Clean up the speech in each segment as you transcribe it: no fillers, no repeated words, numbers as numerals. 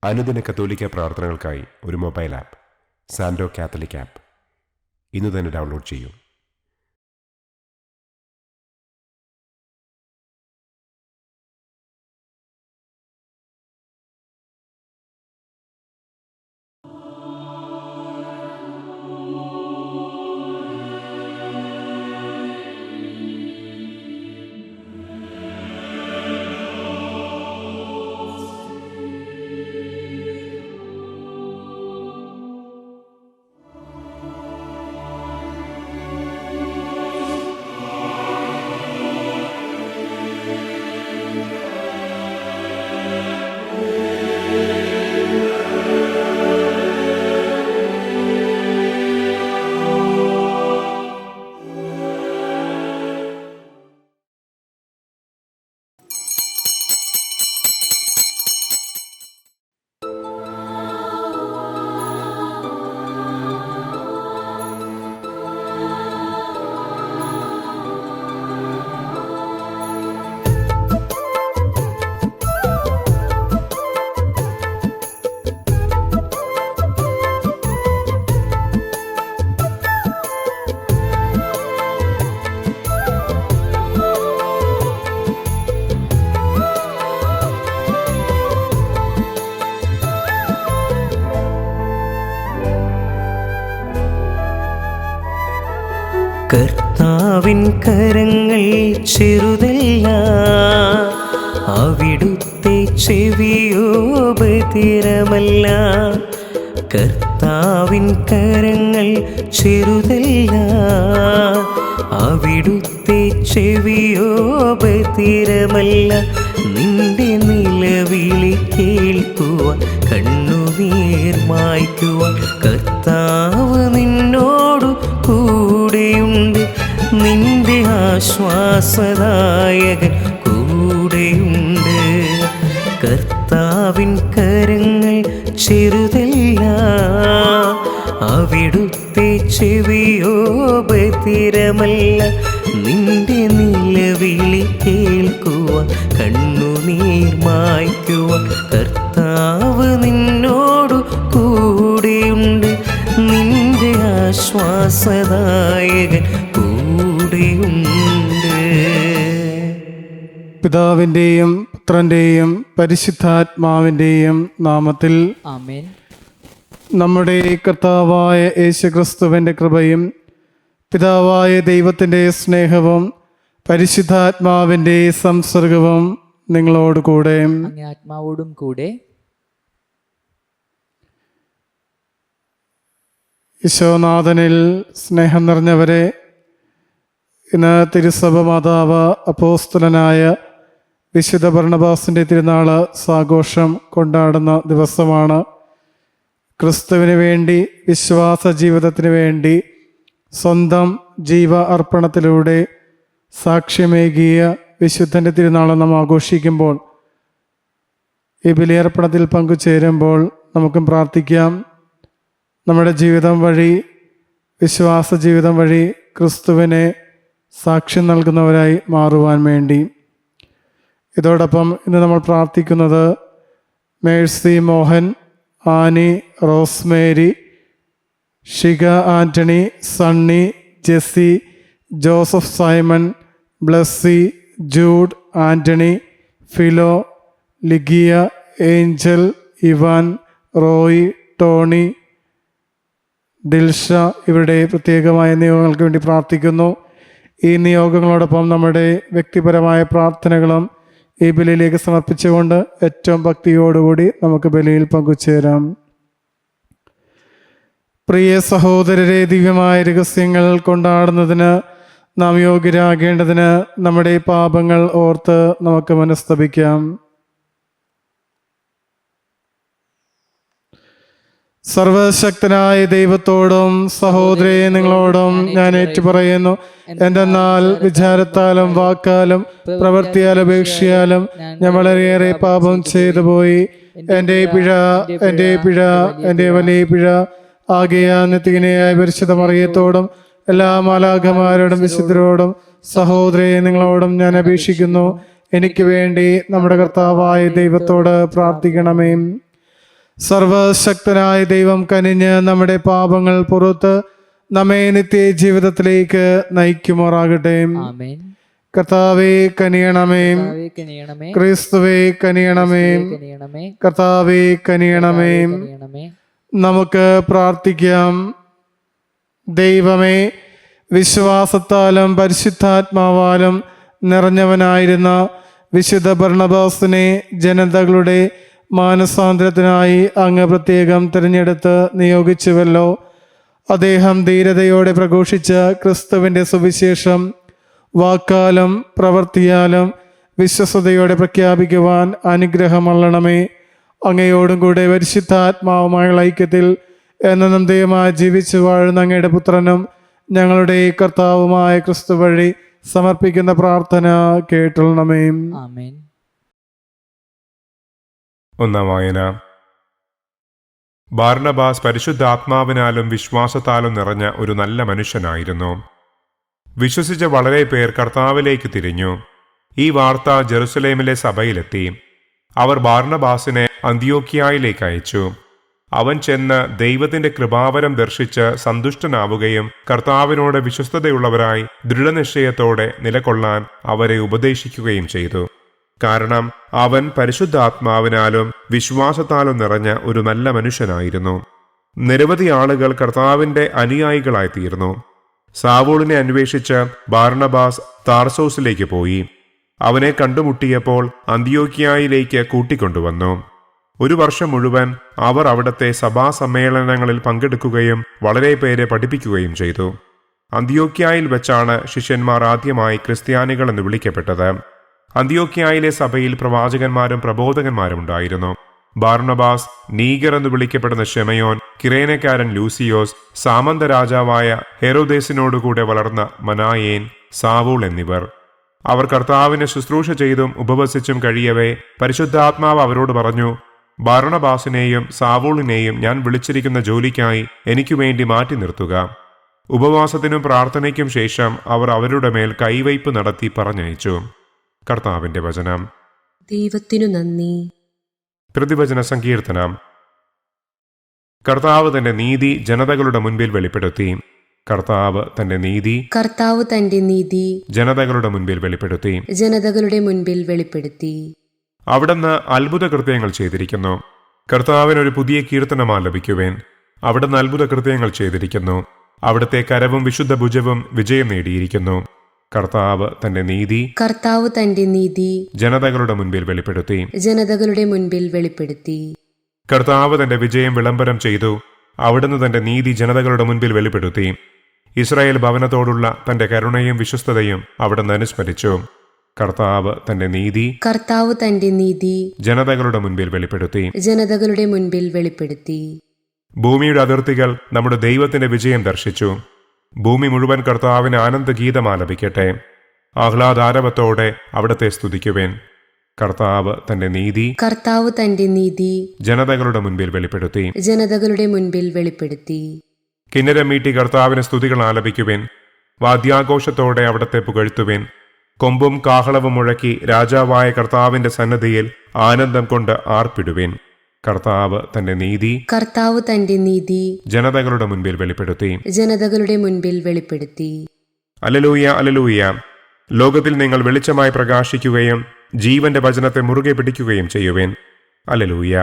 അനുദിന കത്തോലിക്ക പ്രാർത്ഥനകൾക്കായി ഒരു മൊബൈൽ ആപ്പ്, സാൻഡോ കാത്തലിക് ആപ്പ്, ഇന്ന് തന്നെ ഡൗൺലോഡ് ചെയ്യൂ. കർത്താവിൻ കരങ്ങൾ ചെറുതല്ല, അവിടുത്തെ ചെവിയോ ബധിരമല്ല. കർത്താവിൻ കരങ്ങൾ ചെറുതല്ല, അവിടുത്തെ ചെവിയോ ബധിരമല്ല. നിന്റെ നിലവിളി കേൾക്കുവാൻ, കണ്ണുനീർ മായ്ക്കുവാൻ കർത്താവ് നിന്നോടു കൂടെയുണ്ട്. നിന്റെ ആശ്വാസദായകൻ കൂടെയുണ്ട്. കർത്താവിൻ കരങ്ങൾ ചെറുതല്ല, അവിടുത്തെ ചെവിയോ ബധിരമല്ല. നിന്റെ നിലവിളി കേൾക്കുവാൻ, കണ്ണുനീർ മായ്ക്കുവാൻ കർത്താവ് നിന്നോടു കൂടെയുണ്ട്. നിന്റെ ആശ്വാസദായകൻ കൂടെയുണ്ട്. പിതാവിൻ്റെയും പുത്രൻ്റെയും പരിശുദ്ധാത്മാവിൻ്റെയും നാമത്തിൽ ആമേൻ. നമ്മുടെ കർത്താവായ യേശുക്രിസ്തുവിൻ്റെ കൃപയും പിതാവായ ദൈവത്തിൻ്റെ സ്നേഹവും പരിശുദ്ധാത്മാവിൻ്റെ സംസർഗവും നിങ്ങളോട് കൂടെ. അങ്ങേ ആത്മാവോടും കൂടെ. ഈശോനാഥനിൽ സ്നേഹം നിറഞ്ഞവരെ, ഇന്ന് തിരുസഭ മാതാവ് അപ്പോസ്തലനായ വിശുദ്ധ ബർണ്ണബാസിൻ്റെ തിരുനാള് സാഘോഷം കൊണ്ടാടുന്ന ദിവസമാണ്. ക്രിസ്തുവിന് വേണ്ടി, വിശ്വാസ ജീവിതത്തിന് വേണ്ടി സ്വന്തം ജീവ അർപ്പണത്തിലൂടെ സാക്ഷ്യമേകിയ വിശുദ്ധൻ്റെ തിരുനാൾ നാം ആഘോഷിക്കുമ്പോൾ, ഈ ബലിയർപ്പണത്തിൽ പങ്കുചേരുമ്പോൾ നമുക്കും പ്രാർത്ഥിക്കാം, നമ്മുടെ ജീവിതം വഴി, വിശ്വാസ ജീവിതം വഴി ക്രിസ്തുവിനെ സാക്ഷ്യം നൽകുന്നവരായി മാറുവാൻ വേണ്ടി. ഇതോടൊപ്പം ഇന്ന് നമ്മൾ പ്രാർത്ഥിക്കുന്നത് Mercy Mohan, Annie, Rosemary, Shikha Antony, Sunny, Jessy, Joseph Simon, Blessy, Jude, Antony, Philo, Ligia, Angel, Ivan, Roy, Tony, Dilsha, ഇവരുടെ പ്രത്യേകമായ നിയോഗങ്ങൾക്ക് വേണ്ടി പ്രാർത്ഥിക്കുന്നു. ഈ നിയോഗങ്ങളോടൊപ്പം നമ്മുടെ വ്യക്തിപരമായ പ്രാർത്ഥനകളും ഈ ബലിയിലേക്ക് സമർപ്പിച്ചുകൊണ്ട് ഏറ്റവും ഭക്തിയോടുകൂടി നമുക്ക് ബലിയിൽ പങ്കുചേരാം. പ്രിയ സഹോദരരെ, ദിവ്യമായ രഹസ്യങ്ങൾ കൊണ്ടാടുന്നതിന് നാം യോഗ്യരാകേണ്ടതിന് നമ്മുടെ പാപങ്ങൾ ഓർത്ത് നമുക്ക് മനസ്തപിക്കാം. സർവശക്തനായ ദൈവത്തോടും സഹോദരേ നിങ്ങളോടും ഞാൻ ഏറ്റുപറയുന്നു, എന്തെന്നാൽ വിചാരത്താലും വാക്കാലും പ്രവൃത്തിയാലും ഉപേക്ഷയാലും ഞാൻ വളരെയേറെ പാപം ചെയ്തു പോയി. എൻ്റെ പിഴ, എൻ്റെ വലിയ പിഴ. ആകയാൽ നിത്യകന്യയായ പരിശുദ്ധ മറിയത്തോടും എല്ലാ മാലാഖമാരോടും വിശുദ്ധരോടും സഹോദരേ നിങ്ങളോടും ഞാൻ അപേക്ഷിക്കുന്നു, എനിക്ക് വേണ്ടി നമ്മുടെ കർത്താവായ ദൈവത്തോട് പ്രാർത്ഥിക്കണമേ. സർവശക്തനായ ദൈവം കനിഞ്ഞ് നമ്മുടെ പാപങ്ങൾ പുറത്ത് നമ്മെ നിത്യ ജീവിതത്തിലേക്ക് നയിക്കുമാറാകട്ടെ. ആമേൻ. കർത്താവേ കനിയണമേ. കർത്താവേ കനിയണമേ. ക്രിസ്തുവേ കനിയണമേ. കനിയണമേ. കർത്താവേ കനിയണമേ. കനിയണമേ. നമുക്ക് പ്രാർത്ഥിക്കാം. ദൈവമേ, വിശ്വാസത്താലും പരിശുദ്ധാത്മാവാലും നിറഞ്ഞവനായിരുന്ന വിശുദ്ധ ബർണ്ണബാസിനെ ജനതകളുടെ മാനസാന്തരത്തിനായി അങ്ങ് പ്രത്യേകം തിരഞ്ഞെടുത്ത് നിയോഗിച്ചുവല്ലോ. അദ്ദേഹം ധീരതയോടെ പ്രഘോഷിച്ച ക്രിസ്തുവിൻ്റെ സുവിശേഷം വാക്കാലും പ്രവൃത്തിയാലും വിശ്വസ്തയോടെ പ്രഖ്യാപിക്കുവാൻ അനുഗ്രഹമള്ളണമേ. അങ്ങയോടും കൂടെ പരിശുദ്ധാത്മാവുമായുള്ള ഐക്യത്തിൽ എന്നും ദൈവമായി ജീവിച്ചു വാഴുന്ന അങ്ങയുടെ പുത്രനും ഞങ്ങളുടെ കർത്താവുമായ ക്രിസ്തു വഴി സമർപ്പിക്കുന്ന പ്രാർത്ഥന കേട്ടുള്ളണമേ. ആമേൻ. ഒന്നാം വായന. ബാർണബാസ് പരിശുദ്ധാത്മാവിനാലും വിശ്വാസത്താലും നിറഞ്ഞ ഒരു നല്ല മനുഷ്യനായിരുന്നു. വിശ്വസിച്ച വളരെ പേർ കർത്താവിലേക്ക് തിരിഞ്ഞു. ഈ വാർത്ത ജെറുസലേമിലെ സഭയിലെത്തി. അവർ ബാർണബാസിനെ അന്ത്യോക്യായിലേക്ക് അയച്ചു. അവൻ ചെന്ന് ദൈവത്തിന്റെ കൃപാവരം ദർശിച്ച് സന്തുഷ്ടനാവുകയും കർത്താവിനോട് വിശ്വസ്തതയുള്ളവരായി ദൃഢനിശ്ചയത്തോടെ നിലകൊള്ളാൻ അവരെ ഉപദേശിക്കുകയും ചെയ്തു. കാരണം അവൻ പരിശുദ്ധാത്മാവിനാലും വിശ്വാസത്താലും നിറഞ്ഞ ഒരു നല്ല മനുഷ്യനായിരുന്നു. നിരവധി ആളുകൾ കർത്താവിന്റെ അനുയായികളായി തീർന്നു. സാവൂളിനെ അന്വേഷിച്ച് ബാർണബാസ് താർസോസിലേക്ക് പോയി. അവനെ കണ്ടുമുട്ടിയപ്പോൾ അന്ത്യോക്യായിലേക്ക് കൂട്ടിക്കൊണ്ടുവന്നു. 1 വർഷം മുഴുവൻ അവർ അവിടുത്തെ സഭാസമ്മേളനങ്ങളിൽ പങ്കെടുക്കുകയും വളരെ പേരെ പഠിപ്പിക്കുകയും ചെയ്തു. അന്ത്യോക്യായിൽ വെച്ചാണ് ശിഷ്യന്മാർ ആദ്യമായി ക്രിസ്ത്യാനികൾ എന്ന് വിളിക്കപ്പെട്ടത്. അന്ത്യോക്യായിലെ സഭയിൽ പ്രവാചകന്മാരും പ്രബോധകന്മാരും ഉണ്ടായിരുന്നു. ബാർണബാസ്, നീഗർ എന്ന് വിളിക്കപ്പെടുന്ന ശെമയോൻ, കിരേനക്കാരൻ ലൂസിയോസ്, സാമന്ത രാജാവായ ഹെരോദേസിനോടുകൂടെ വളർന്ന മനായേൻ, സാവൂൾ എന്നിവർ. അവർ കർത്താവിനെ ശുശ്രൂഷ ചെയ്തും ഉപവസിച്ചും കഴിയവേ പരിശുദ്ധാത്മാവ് അവരോട് പറഞ്ഞു, ബാർണബാസിനെയും സാവൂളിനെയും ഞാൻ വിളിച്ചിരിക്കുന്ന ജോലിക്കായി എനിക്കു വേണ്ടി മാറ്റി നിർത്തുക. ഉപവാസത്തിനും പ്രാർത്ഥനയ്ക്കും ശേഷം അവർ അവരുടെ മേൽ കൈവയ്പ് നടത്തി പറഞ്ഞയച്ചു. കർത്താവിന്റെ വചനം. ദൈവത്തിനു നന്ദി. പ്രതിവചന സങ്കീർത്തനം. കർത്താവ് തന്റെ നീതി ജനതകളുടെ മുൻപിൽ വെളിപ്പെടുത്തി. കർത്താവ് തന്റെ നീതി കർത്താവ് തന്റെ നീതി ജനതകളുടെ മുൻപിൽ വെളിപ്പെടുത്തി. ജനതകളുടെ മുൻപിൽ വെളിപ്പെടുത്തി. അവിടുന്ന് അത്ഭുത കൃത്യങ്ങൾ ചെയ്തിരിക്കുന്നു. കർത്താവിനൊരു പുതിയ കീർത്തനം ആലപിക്കുവേൻ. അവിടുന്ന് അത്ഭുത കൃത്യങ്ങൾ ചെയ്തിരിക്കുന്നു. അവിടുത്തെ കരവും വിശുദ്ധ ഭുജവും വിജയം നേടിയിരിക്കുന്നു. കർത്താവ് തന്റെ നീതി കർത്താവ് തന്റെ നീതി ജനതകളുടെ മുൻപിൽ വെളിപ്പെടുത്തി. ജനതകളുടെ മുൻപിൽ വെളിപ്പെടുത്തി. കർത്താവ് തന്റെ വിജയം വിളംബരം ചെയ്തു. അവിടുന്ന് തന്റെ നീതി ജനതകളുടെ മുൻപിൽ വെളിപ്പെടുത്തി. ഇസ്രായേൽ ഭവനത്തോടുള്ള തന്റെ കരുണയും വിശ്വസ്തതയും അവിടുന്ന് അനുസ്മരിച്ചു. കർത്താവ് തന്റെ നീതി കർത്താവ് തന്റെ നീതി ജനതകളുടെ മുൻപിൽ വെളിപ്പെടുത്തി. ജനതകളുടെ മുൻപിൽ വെളിപ്പെടുത്തി. ഭൂമിയുടെ അതിർത്തികൾ നമ്മുടെ ദൈവത്തിന്റെ വിജയം ദർശിച്ചു. ഭൂമി മുഴുവൻ കർത്താവിന് ആനന്ദഗീതം ആലപിക്കട്ടെ. ആഹ്ലാദാരവത്തോടെ അവിടത്തെ സ്തുതിക്കുവേൻ. കർത്താവ് തന്റെ നീതി കർത്താവ് തന്റെ നീതി ജനതകളുടെ മുൻപിൽ വെളിപ്പെടുത്തി. ജനതകളുടെ മുൻപിൽ വെളിപ്പെടുത്തി. കിന്നരം മീട്ടി കർത്താവിന് സ്തുതികൾ ആലപിക്കുവേൻ. വാദ്യാഘോഷത്തോടെ അവിടത്തെ പുകഴ്ത്തുവേൻ. കൊമ്പും കാഹളവും മുഴക്കി രാജാവായ കർത്താവിന്റെ സന്നദ്ധിയിൽ ആനന്ദം കൊണ്ട് ആർപ്പിടുവേൻ. കർത്താവ് തന്റെ നീതി കർത്താവ് തന്റെ നീതി ജനതകളുടെ മുൻപിൽ വെളിപ്പെടുത്തി. ജനതകളുടെ മുൻപിൽ വെളിപ്പെടുത്തി. Hallelujah, hallelujah. ലോകത്തിൽ നിങ്ങൾ വെളിച്ചമായി പ്രകാശിക്കുകയും ജീവന്റെ വചനത്തെ മുറുകെ പിടിക്കുകയും ചെയ്യുവേൻ. അലലൂയ.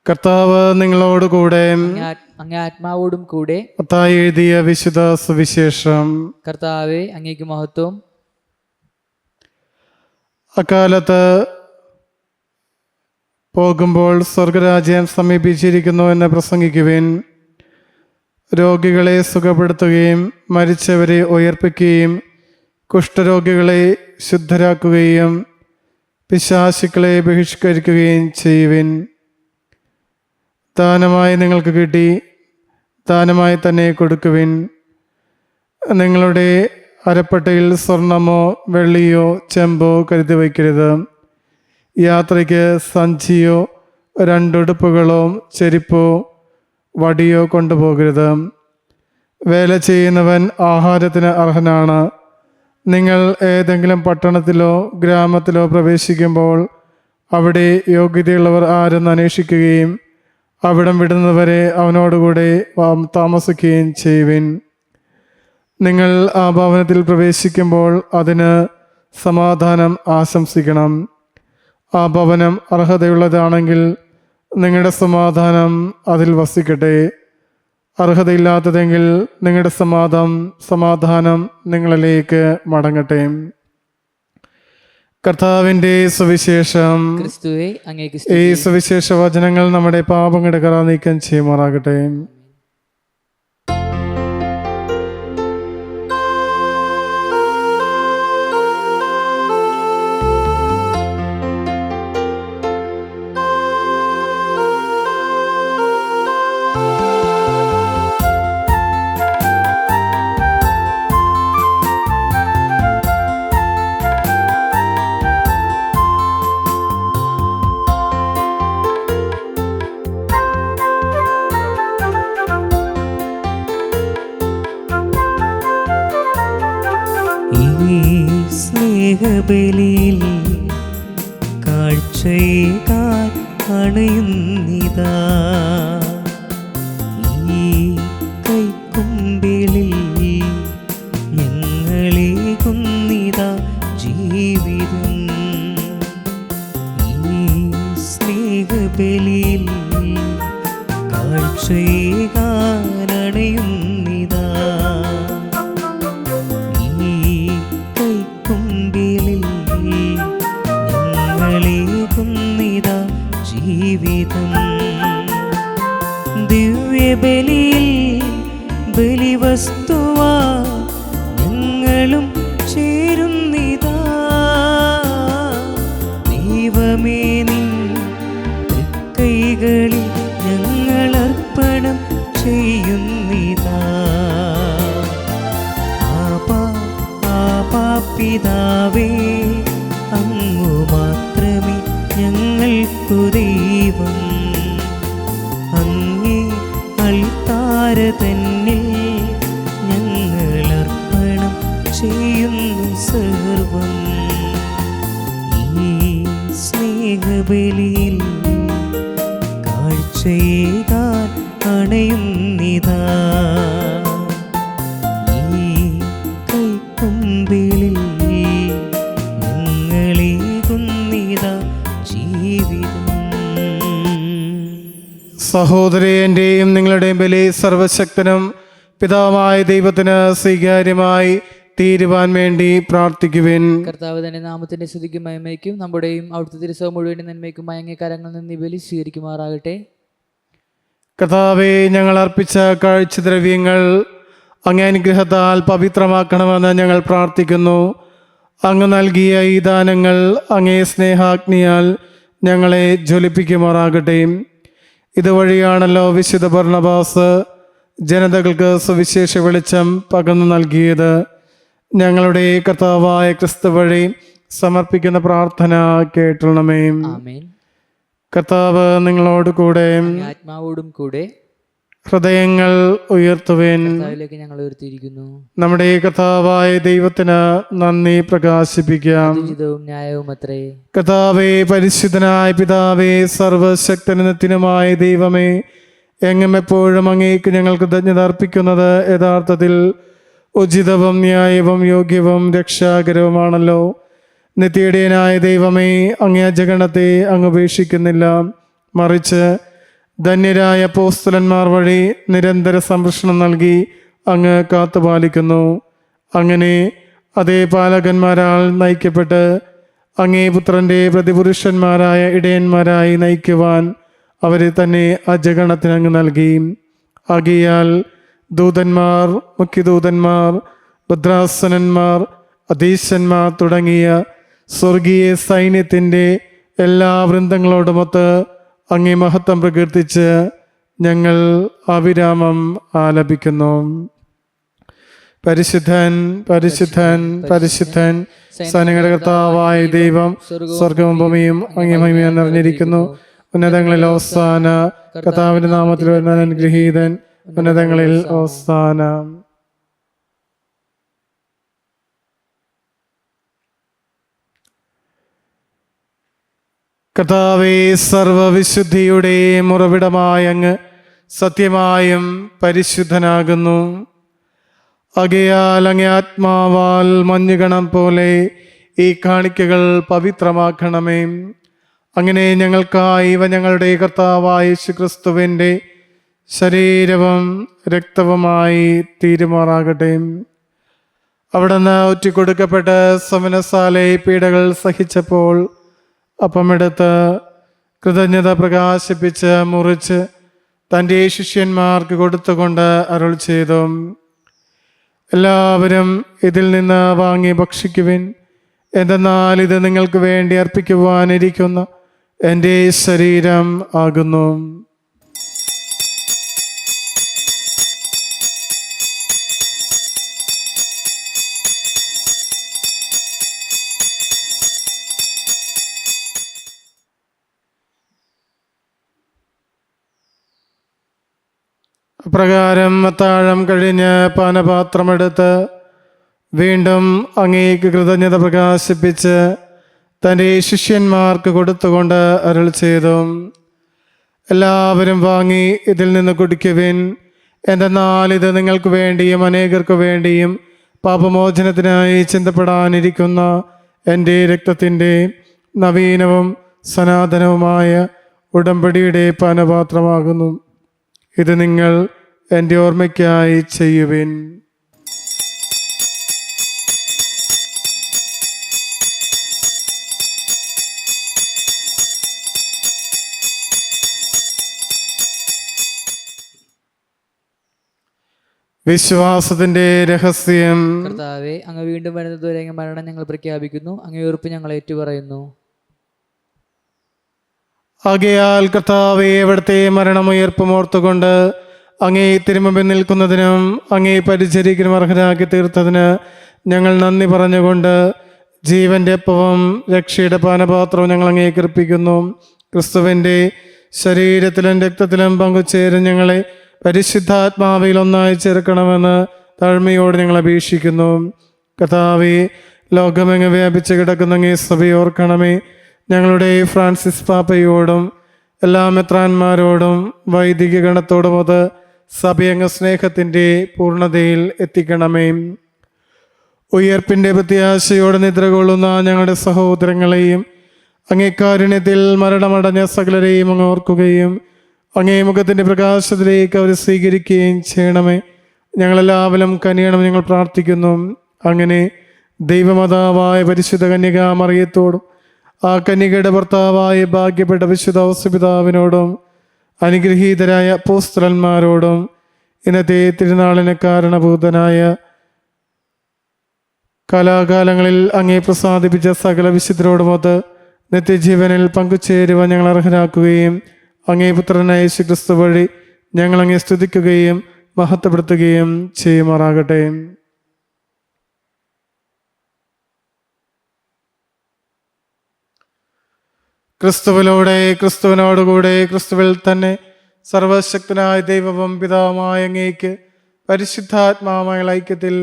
കർത്താവ് നിങ്ങളോടുകൂടെ. അങ്ങേ ആത്മാവോടും കൂടെ. മത്തായി എഴുതിയ വിശുദ്ധ സുവിശേഷം. കർത്താവേ, അങ്ങേക്ക് മഹത്വം. അക്കാലത്ത് പോകുമ്പോൾ സ്വർഗരാജ്യം സമീപിച്ചിരിക്കുന്നു എന്ന് പ്രസംഗിക്കുവിൻ. രോഗികളെ സുഖപ്പെടുത്തുകയും മരിച്ചവരെ ഉയർപ്പിക്കുകയും കുഷ്ഠരോഗികളെ ശുദ്ധരാക്കുകയും പിശാചുക്കളെ ബഹിഷ്കരിക്കുകയും ചെയ്യുവിൻ. ദാനമായി നിങ്ങൾക്ക് കിട്ടി, ദാനമായി തന്നെ കൊടുക്കുവിൻ. നിങ്ങളുടെ അരപ്പട്ടയിൽ സ്വർണമോ വെള്ളിയോ ചെമ്പോ കരുതി വയ്ക്കരുത്. യാത്രയ്ക്ക് സഞ്ചിയോ 2 ഉടുപ്പുകളോ ചെരുപ്പോ വടിയോ കൊണ്ടുപോകരുത്. വേല ചെയ്യുന്നവൻ ആഹാരത്തിന് അർഹനാണ്. നിങ്ങൾ ഏതെങ്കിലും പട്ടണത്തിലോ ഗ്രാമത്തിലോ പ്രവേശിക്കുമ്പോൾ അവിടെ യോഗ്യതയുള്ളവർ ആരെന്ന് അന്വേഷിക്കുകയും അവിടം വിടുന്നവരെ അവനോടുകൂടെ താമസിക്കുകയും ചെയ്യുവിൻ. നിങ്ങൾ ആ ഭവനത്തിൽ പ്രവേശിക്കുമ്പോൾ അതിന് സമാധാനം ആശംസിക്കണം. ആ ഭവനം അർഹതയുള്ളതാണെങ്കിൽ നിങ്ങളുടെ സമാധാനം അതിൽ വസിക്കട്ടെ. അർഹതയില്ലാത്തതെങ്കിൽ നിങ്ങളുടെ സമാധാനം നിങ്ങളിലേക്ക് മടങ്ങട്ടെ. കർത്താവിൻ്റെ സുവിശേഷം. ക്രിസ്തുവേ അങ്ങേക്ക് ഈ സുവിശേഷ വചനങ്ങൾ നമ്മുടെ പാപങ്ങളുടെ കറ നീക്കം ചെയ്യുമാറാകട്ടെ. സ്നേഹബലിയിൽ കാഴ്ചയേകാൻ അണയുന്നിതാ. ഈ കൈക്കുമ്പിളിൽ ഞങ്ങളേകുന്നിതാ ജീവിതം. ഈ സ്നേഹബലിയിൽ കാഴ്ചയേകാൻ അണയുന്നിതാ. ജീവിതം ദിവ്യബലിയിൽ ബലിവസ്തുവാ ഞങ്ങളും ചേരുന്നിതാ. ദൈവമേ നിൻ തൃക്കൈകളിൽ ഞങ്ങളർപ്പണം ചെയ്യുന്നിതാ. പിതാവേ അങ്ങു മാത്രമേ ഞങ്ങൾക്കു ദൈവം. അങ്ങേ അൾത്താര തന്നിൽ ഞങ്ങളർപ്പണം ചെയ്യുന്നു സർവം. ഈ സ്നേഹബലിയിൽ കാഴ്ചയേകാൻ അണയുന്നിതാ. ഈ കൈക്കുമ്പിളിൽ ഞങ്ങളേകുന്നിതാ ജീവിതം. സഹോദരന്റെയും നിങ്ങളുടെയും ബലി സർവശക്തനും പിതാവായ ദൈവത്തിന് സ്വീകാര്യമായി തീരുവാൻ വേണ്ടി പ്രാർത്ഥിക്കുവിൻ. കർത്താവ് തന്നെ നാമത്തിന്റെ സ്തുതിക്കും മഹിമയ്ക്കും നമ്മുടെയും അവിടുത്തെ തിരുസഭ മുഴുവൻ നന്മയ്ക്കും മയങ്ങിയ കരങ്ങളിൽ നിന്ന് ഈ ബലി സ്വീകരിക്കുമാറാകട്ടെ. കർത്താവേ, ഞങ്ങൾ അർപ്പിച്ച കാഴ്ചദ്രവ്യങ്ങൾ അങ്ങേ അനുഗ്രഹത്താൽ പവിത്രമാക്കണമെന്ന് ഞങ്ങൾ പ്രാർത്ഥിക്കുന്നു. അങ്ങ് നൽകിയ ഈ ദാനങ്ങൾ അങ്ങേ സ്നേഹാഗ്നിയാൽ ഞങ്ങളെ ജ്വലിപ്പിക്കുമാറാകട്ടെ. ഇതുവഴിയാണല്ലോ വിശുദ്ധ ബർണ്ണബാസ് ജനതകൾക്ക് സുവിശേഷ വെളിച്ചം പകർന്നു നൽകിയത്. ഞങ്ങളുടെ കർത്താവായ ക്രിസ്തു വഴി സമർപ്പിക്കുന്ന പ്രാർത്ഥന കേട്ടണമേ. ആമേൻ. കർത്താവ് നിങ്ങളോട് കൂടെ, ആത്മാവോടും കൂടെ. ഹൃദയങ്ങൾ ഉയർത്തുവേൻ. കർത്താവിലേക്ക് ഞങ്ങൾ ഉയർത്തിയിരിക്കുന്നു. നമ്മുടെ കർത്താവായ ദൈവത്തിന് നന്ദി പ്രകാശിപ്പിക്കാം. ഉചിതവും ന്യായവും അത്രേ. കർത്താവേ, പരിശുദ്ധനായ പിതാവേ, സർവശക്തനത്തിനുമായ ദൈവമേ, എങ്ങും എപ്പോഴും അങ്ങേക്ക് ഞങ്ങൾ കൃതജ്ഞത അർപ്പിക്കുന്നത് യഥാർത്ഥത്തിൽ ഉചിതവും ന്യായവും യോഗ്യവും രക്ഷാകരവുമാണല്ലോ. നിത്യടയനായ ദൈവമേ, അങ്ങേ അജഗണത്തെ അങ്ങ് ഉപേക്ഷിക്കുന്നില്ല. മറിച്ച് ധന്യരായ അപ്പോസ്തലന്മാർ വഴി നിരന്തര സംരക്ഷണം നൽകി അങ്ങ് കാത്തുപാലിക്കുന്നു. അങ്ങനെ അതേ പാലകന്മാരാൽ നയിക്കപ്പെട്ട് അങ്ങേ പുത്രൻ്റെ പ്രതിപുരുഷന്മാരായ ഇടയന്മാരായി നയിക്കുവാൻ അവരെ തന്നെ അജഗണത്തിന് അങ്ങ് നൽകി. ആകയാൽ ദൂതന്മാർ, മുഖ്യദൂതന്മാർ, ഭദ്രാസനന്മാർ, അധീശന്മാർ തുടങ്ങിയ സ്വർഗീയ സൈന്യത്തിൻ്റെ എല്ലാ വൃന്ദങ്ങളോടുമൊത്ത് അങ്ങേ മഹത്വം പ്രകീർത്തിച്ച് ഞങ്ങൾ അവിരാമം ആലപിക്കുന്നു. പരിശുദ്ധൻ, പരിശുദ്ധൻ, പരിശുദ്ധൻ, സൈന്യങ്ങളുടെ കർത്താവായ ദൈവം, സ്വർഗവും ഭൂമിയും അങ്ങേ മഹിമയാൽ നിറഞ്ഞിരിക്കുന്നു. ഉന്നതങ്ങളിൽ ഹോസാന. കർത്താവിന്റെ നാമത്തിൽ വരുന്നവൻ അനുഗ്രഹീതൻ. ഉന്നതങ്ങളിൽ ഓസാന. കർത്താവേ, സർവവിശുദ്ധിയുടെ ഉറവിടമായ അങ്ങ് സത്യമായും പരിശുദ്ധനാകുന്നു. ആകയാൽ അങ്ങേ ആത്മാവാൽ മഞ്ഞുകണം പോലെ ഈ കാണിക്കകൾ പവിത്രമാക്കണമേ. അങ്ങനെ ഞങ്ങൾക്കായി ഇവ ഞങ്ങളുടെ കർത്താവായ യേശുക്രിസ്തുവിൻ്റെ ശരീരവും രക്തവുമായി തീരുമാറാകട്ടെ. അവിടുന്ന് ഒറ്റിക്കൊടുക്കപ്പെട്ട് സമനസാലെ പീഡകൾ സഹിച്ചപ്പോൾ അപ്പമെടുത്ത് കൃതജ്ഞത പ്രകാശിപ്പിച്ച് മുറിച്ച് തൻ്റെ ശിഷ്യന്മാർക്ക് കൊടുത്തുകൊണ്ട് അരുൾ ചെയ്തു, എല്ലാവരും ഇതിൽ നിന്ന് വാങ്ങി ഭക്ഷിക്കുവിൻ. എന്തെന്നാൽ ഇത് നിങ്ങൾക്ക് വേണ്ടി അർപ്പിക്കുവാനിരിക്കുന്ന എൻ്റെ ശരീരം ആകുന്നു. അപ്രകാരം അത്താഴം കഴിഞ്ഞ് പാനപാത്രമെടുത്ത് വീണ്ടും അങ്ങേക്ക് കൃതജ്ഞത പ്രകാശിപ്പിച്ച് തൻ്റെ ശിഷ്യന്മാർക്ക് കൊടുത്തുകൊണ്ട് അരുൾ ചെയ്തു, എല്ലാവരും വാങ്ങി ഇതിൽ നിന്ന് കുടിക്കുവിൻ. എന്തെന്നാൽ ഇത് നിങ്ങൾക്ക് വേണ്ടിയും അനേകർക്ക് വേണ്ടിയും പാപമോചനത്തിനായി ചിന്തപ്പെടാനിരിക്കുന്ന എൻ്റെ രക്തത്തിൻ്റെ നവീനവും സനാതനവുമായ ഉടമ്പടിയുടെ പാനപാത്രമാകുന്നു. ഇത് നിങ്ങൾ എൻ്റെ ഓർമ്മയ്ക്കായി ചെയ്യുവിൻ. വിശ്വാസത്തിന്റെ രഹസ്യം. കർത്താവെ, അങ്ങ് വീണ്ടും വരുന്നതുവരെ അങ്ങ് മരണം ഞങ്ങൾ പ്രഖ്യാപിക്കുന്നു, അങ്ങേ ഉറപ്പ് ഞങ്ങൾ ഏറ്റുപറയുന്നു. ആകയാൽ കർത്താവേ, അവിടുത്തെ മരണമുയർപ്പും ഓർത്തുകൊണ്ട് അങ്ങേ തിരുമുമ്പിൽ നിൽക്കുന്നതിനും അങ്ങേ പരിചരിക്കാനും അർഹരാക്കി തീർത്തതിന് ഞങ്ങൾ നന്ദി പറഞ്ഞുകൊണ്ട് ജീവന്റെ അപ്പവും രക്ഷയുടെ പാനപാത്രവും ഞങ്ങൾ അങ്ങേക്ക് അർപ്പിക്കുന്നു. ക്രിസ്തുവിൻ്റെ ശരീരത്തിലും രക്തത്തിലും പങ്കുചേരും ഞങ്ങളെ പരിശുദ്ധാത്മാവിൽ ഒന്നായി ചേർക്കണമെന്ന് താഴ്മയോട് ഞങ്ങൾ അപേക്ഷിക്കുന്നു. കർത്താവേ, ലോകമെങ്ങ് വ്യാപിച്ച് കിടക്കുന്ന അങ്ങേ സഭയെ ഓർക്കണമേ. ഞങ്ങളുടെ ഫ്രാൻസിസ് പാപ്പയോടും എല്ലാ മെത്രാന്മാരോടും വൈദിക ഗണത്തോടും അത് സഭയംഗ സ്നേഹത്തിൻ്റെ പൂർണ്ണതയിൽ എത്തിക്കണമേ. ഉയർപ്പിൻ്റെ പ്രത്യാശയോടെ നിദ്ര കൊള്ളുന്ന ഞങ്ങളുടെ സഹോദരങ്ങളെയും അങ്ങേ കാരുണ്യത്തിൽ മരണമടഞ്ഞ സകലരെയും അങ്ങ് ഓർക്കുകയും അങ്ങേ മുഖത്തിൻ്റെ പ്രകാശത്തിലേക്ക് അവർ സ്വീകരിക്കുകയും ചെയ്യണമേ. ഞങ്ങളെല്ലാവരും കനിയണം ഞങ്ങൾ പ്രാർത്ഥിക്കുന്നു. അങ്ങനെ ദൈവമാതാവായ പരിശുദ്ധ കന്യക മറിയത്തോടും ആ കന്യകയുടെ ഭർത്താവായ ഭാഗ്യപ്പെട്ട വിശുദ്ധ ഔസപിതാവിനോടും അനുഗ്രഹീതരായ അപ്പോസ്തലന്മാരോടും ഇന്നത്തെ തിരുനാളിന് കാരണഭൂതനായ കാലാകാലങ്ങളിൽ അങ്ങേ പ്രസാദിപ്പിച്ച സകല വിശുദ്ധരോടുമൊത്ത് നിത്യജീവനിൽ പങ്കുചേരുവാൻ ഞങ്ങൾ അർഹരാക്കുകയും അങ്ങേ പുത്രനായ യേശുക്രിസ്തു വഴി ഞങ്ങൾ അങ്ങേ സ്തുതിക്കുകയും മഹത്വപ്പെടുത്തുകയും ചെയ്യുമാറാകട്ടെ. ക്രിസ്തുവിലൂടെ, ക്രിസ്തുവിനോടുകൂടെ, ക്രിസ്തുവിൽ തന്നെ സർവശക്തനായ ദൈവവും പിതാവുമായ അങ്ങേക്ക് പരിശുദ്ധാത്മാവുമായ ഐക്യത്തിൽ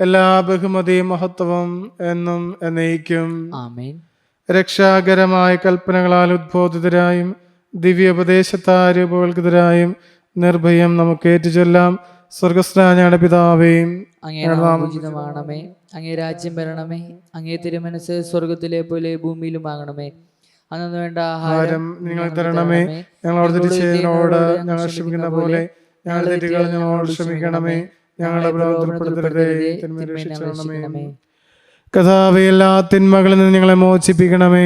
എല്ലാ ബഹുമതിയും മഹത്വവും എന്നും എന്നേക്കും ആമേൻ. രക്ഷാകരമായ കൽപ്പനകളാൽ ഉദ്ബോധിതരായും ദിവ്യോപദേശത്താൽ രൂപവൽകൃതരായും നിർഭയം നമുക്ക് ഏറ്റുചൊല്ലാം. സ്വർഗസ്നാഞ്ഞാണ് പിതാവേ, അങ്ങേ നാമം പൂജിതമാണമേ, അങ്ങേ രാജ്യം വരണമേ, അങ്ങേ തിരുമനസ് സ്വർഗത്തിലെ പോലെ ഭൂമിയിലും ആകണമേ. അന്നു വേണ്ട ആഹാരം നിങ്ങൾ തരണമേ. ഞങ്ങളോട് തിരിച്ചതിനോട് ഞങ്ങൾ ക്ഷമിക്കുന്ന പോലെ ഞങ്ങളുടെ തെറ്റുകൾ ഞങ്ങളോട് ക്ഷമിക്കണമേ. ഞങ്ങളുടെ രക്ഷിക്കണമേ. കഥാവേ, എല്ലാ തിന്മകളിൽ നിന്ന് ഞങ്ങളെ മോചിപ്പിക്കണമേ.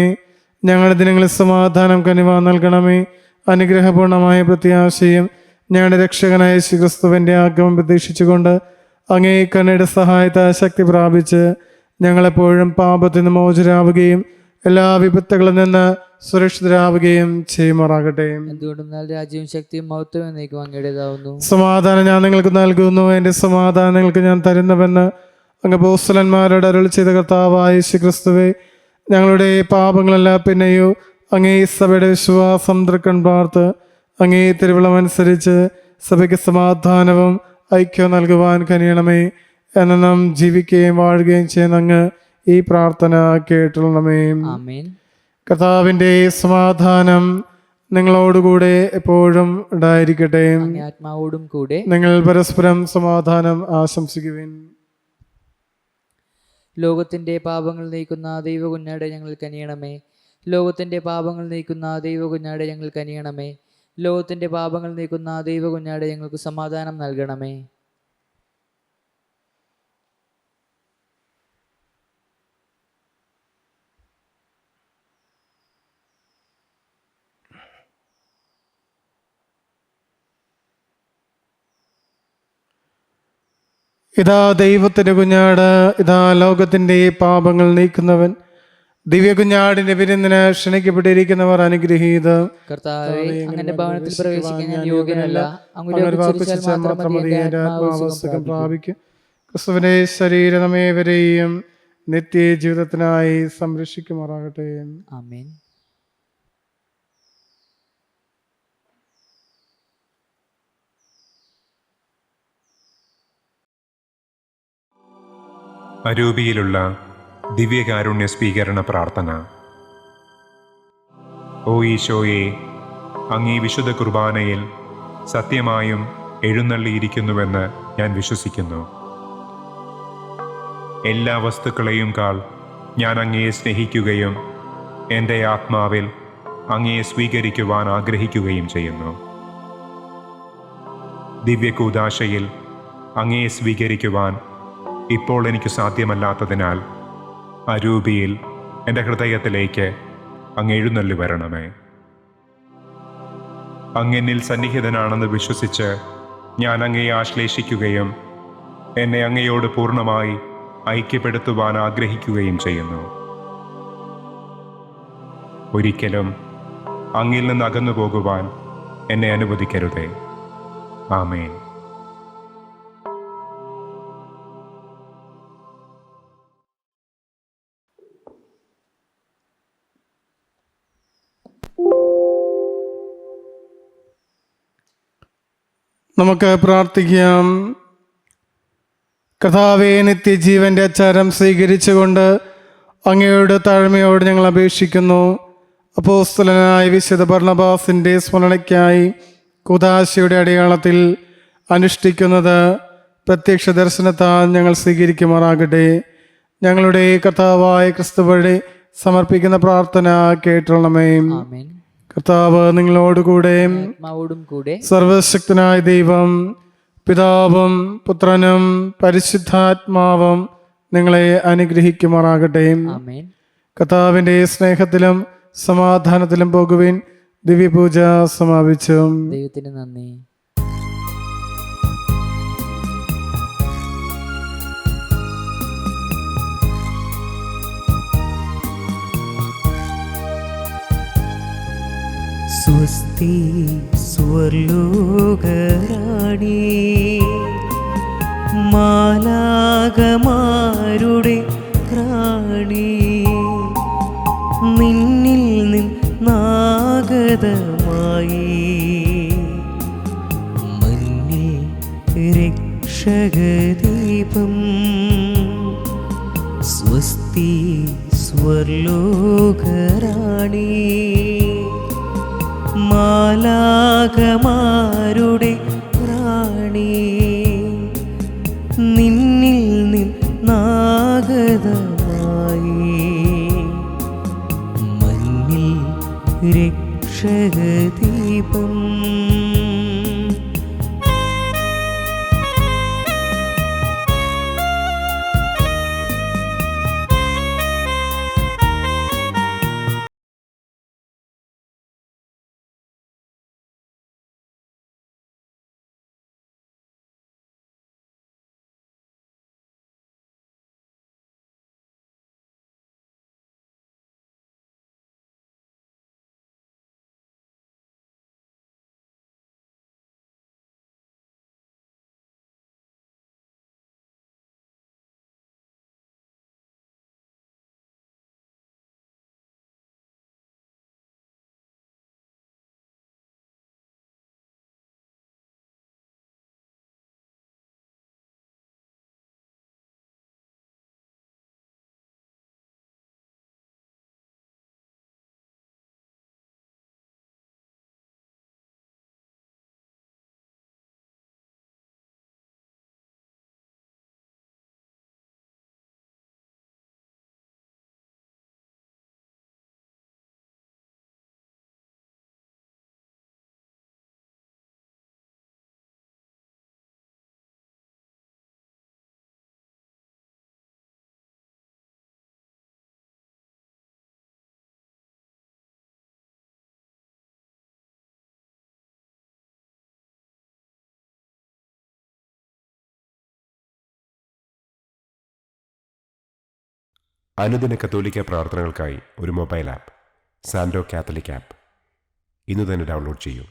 ഞങ്ങളുടെ ദിനങ്ങളിൽ സമാധാനം കനിവാ നൽകണമേ. അനുഗ്രഹപൂർണമായ പ്രത്യാശയും ഞങ്ങളുടെ രക്ഷകനായ യേശുക്രിസ്തുവിന്റെ ആഗമം പ്രതീക്ഷിച്ചുകൊണ്ട് അങ്ങേ കരുണയുടെ സഹായത്താൽ ശക്തി പ്രാപിച്ച് ഞങ്ങളെപ്പോഴും പാപത്തിൽ നിന്ന് മോചിതരാവുകയും എല്ലാ വിപത്തുകളിൽ നിന്ന് സുരക്ഷിതരാവുകയും ചെയ്യുമാറാകട്ടെ. എന്തുകൊണ്ടും രാജ്യവും ശക്തിയും മഹത്വവും എന്നേക്കും അങ്ങയുടേതാവുന്നു. സമാധാനം ഞാൻ നിങ്ങൾക്ക് നൽകുന്നു, എൻ്റെ സമാധാനം നിങ്ങൾക്ക് ഞാൻ തരുന്നുവെന്ന് അങ്ങ് അപ്പോസ്തലന്മാരോട് അരുളി ചെയ്ത കർത്താവായ യേശുക്രിസ്തുവേ, ഞങ്ങളുടെ പാപങ്ങളല്ല പിന്നെയോ അങ്ങേ സഭയുടെ വിശ്വാസം തൃക്കൺ പാർത്ത് അങ്ങേ തിരുവിളമനുസരിച്ച് സഭയ്ക്ക് സമാധാനവും ഐക്യവും നൽകുവാൻ കനിയണമേ. എന്നും ജീവിക്കുകയും വാഴുകയും ചെയ്യുന്ന അങ്ങ് ഈ പ്രാർത്ഥന കേട്ടുള്ളണമേ. ആമേൻ. കർത്താവിൻ്റെ സമാധാനം നിങ്ങളോടുകൂടെ എപ്പോഴും ഉണ്ടായിരിക്കട്ടെ. അങ്ങേ ആത്മാവോടും കൂടെ. നിങ്ങൾ പരസ്പരം സമാധാനം ആശംസിക്കുവിൻ. ലോകത്തിന്റെ പാപങ്ങൾ നീക്കുന്ന ദൈവകുഞ്ഞാടെ ഞങ്ങൾ കനിയണമേ. ലോകത്തിന്റെ പാപങ്ങൾ നീക്കുന്ന ദൈവകുഞ്ഞാടെ ഞങ്ങൾ കനിയണമേ. ലോകത്തിന്റെ പാപങ്ങൾ നീക്കുന്ന ദൈവകുഞ്ഞാടെ ഞങ്ങൾക്ക് സമാധാനം നൽകണമേ. ഇതാ ദൈവത്തിന്റെ കുഞ്ഞാട്, ഇതാ ലോകത്തിന്റെ പാപങ്ങൾ നീക്കുന്നവൻ. ദിവ്യ കുഞ്ഞാടിന്റെ വിരുന്നിന് ക്ഷണിക്കപ്പെട്ടിരിക്കുന്നവർ അനുഗ്രഹീത. കർത്താവേ, അങ്ങന്റെ ഭവനത്തിൽ പ്രവേശിക്കാൻ ഞാൻ യോഗ്യനല്ല. അങ്ങ് ഉച്ചരിച്ചാൽ മാത്രം മതി എൻ്റെ ആത്മാവ് സുഖം പ്രാപിക്കും. ക്രിസ്തുവിന്റെ ശരീരം നമ്മേവരെയും നിത്യജീവിതത്തിനായി സംരക്ഷിക്കുമാറാകട്ടെ. ആമേൻ. അരൂപിയിലുള്ള ദിവ്യകാരുണ്യ സ്വീകരണ പ്രാർത്ഥന. ഓ ഈശോയെ, അങ്ങീ വിശുദ്ധ കുർബാനയിൽ സത്യമായും എഴുന്നള്ളിയിരിക്കുന്നുവെന്ന് ഞാൻ വിശ്വസിക്കുന്നു. എല്ലാ വസ്തുക്കളെയും കാൾ ഞാൻ അങ്ങയെ സ്നേഹിക്കുകയും എൻ്റെ ആത്മാവിൽ അങ്ങയെ സ്വീകരിക്കുവാൻ ആഗ്രഹിക്കുകയും ചെയ്യുന്നു. ദിവ്യകൂദാശയിൽ അങ്ങയെ സ്വീകരിക്കുവാൻ ഇപ്പോൾ എനിക്ക് സാധ്യമല്ലാത്തതിനാൽ അരൂപിയിൽ എൻ്റെ ഹൃദയത്തിലേക്ക് അങ്ങ് എഴുന്നള്ളി വരണമേ. അങ്ങെന്നിൽ സന്നിഹിതനാണെന്ന് വിശ്വസിച്ച് ഞാൻ അങ്ങയെ ആശ്ലേഷിക്കുകയും എന്നെ അങ്ങയോട് പൂർണ്ണമായി ഐക്യപ്പെടുത്തുവാൻ ആഗ്രഹിക്കുകയും ചെയ്യുന്നു. ഒരിക്കലും അങ്ങിൽ നിന്ന് അകന്നു പോകുവാൻ എന്നെ അനുവദിക്കരുതേ. ആമേൻ. നമുക്ക് പ്രാർത്ഥിക്കാം. കർത്താവേ, നിത്യജീവന്റെ അച്ചാരം സ്വീകരിച്ചുകൊണ്ട് അങ്ങയുടെ താഴ്മയോട് ഞങ്ങൾ അപേക്ഷിക്കുന്നു. അപ്പോസ്തലനായ വിശുദ്ധ ബർണ്ണബാസിൻ്റെ സ്മരണയ്ക്കായി കൂദാശയുടെ അടയാളത്തിൽ അനുഷ്ഠിക്കുന്നത് പ്രത്യക്ഷ ദർശനത്താൽ ഞങ്ങൾ സ്വീകരിക്കുമാറാകട്ടെ. ഞങ്ങളുടെ കർത്താവായ ക്രിസ്തുവഴി സമർപ്പിക്കുന്ന പ്രാർത്ഥന കേട്ടോളമേ. ആമേൻ. കർത്താവ് നിങ്ങളോടുകൂടെ. ആത്മാവോടും കൂടെ. സർവശക്തനായ ദൈവം പിതാവും പുത്രനും പരിശുദ്ധാത്മാവും നിങ്ങളെ അനുഗ്രഹിക്കുമാറാകട്ടെ. ആമേൻ. കർത്താവിൻ്റെ സ്നേഹത്തിലും സമാധാനത്തിലും പോകുവിൻ. ദിവ്യപൂജ സമാപിച്ചു. ദൈവത്തിന് നന്ദി. സ്വസ്തി സ്വർലോകരാണി, മാലാകമാരുടെ റാണി, നിന്നിൽ നിന്നാഗതമായി മഞ്ഞിൽ രക്ഷകദീപം. സ്വസ്തി സ്വർലോകരാണി, മാലാകമാരുടെ റാണി, നിന്നിൽ നിന്നാഗതമായി മഞ്ഞിൽ രക്ഷകദീപം. അനുദിന കത്തോലിക്ക പ്രാർത്ഥനകൾക്കായി ഒരു മൊബൈൽ ആപ്പ് സാൻഡോ കാത്തലിക് ആപ്പ് ഇന്ന് തന്നെ ഡൗൺലോഡ് ചെയ്യൂ.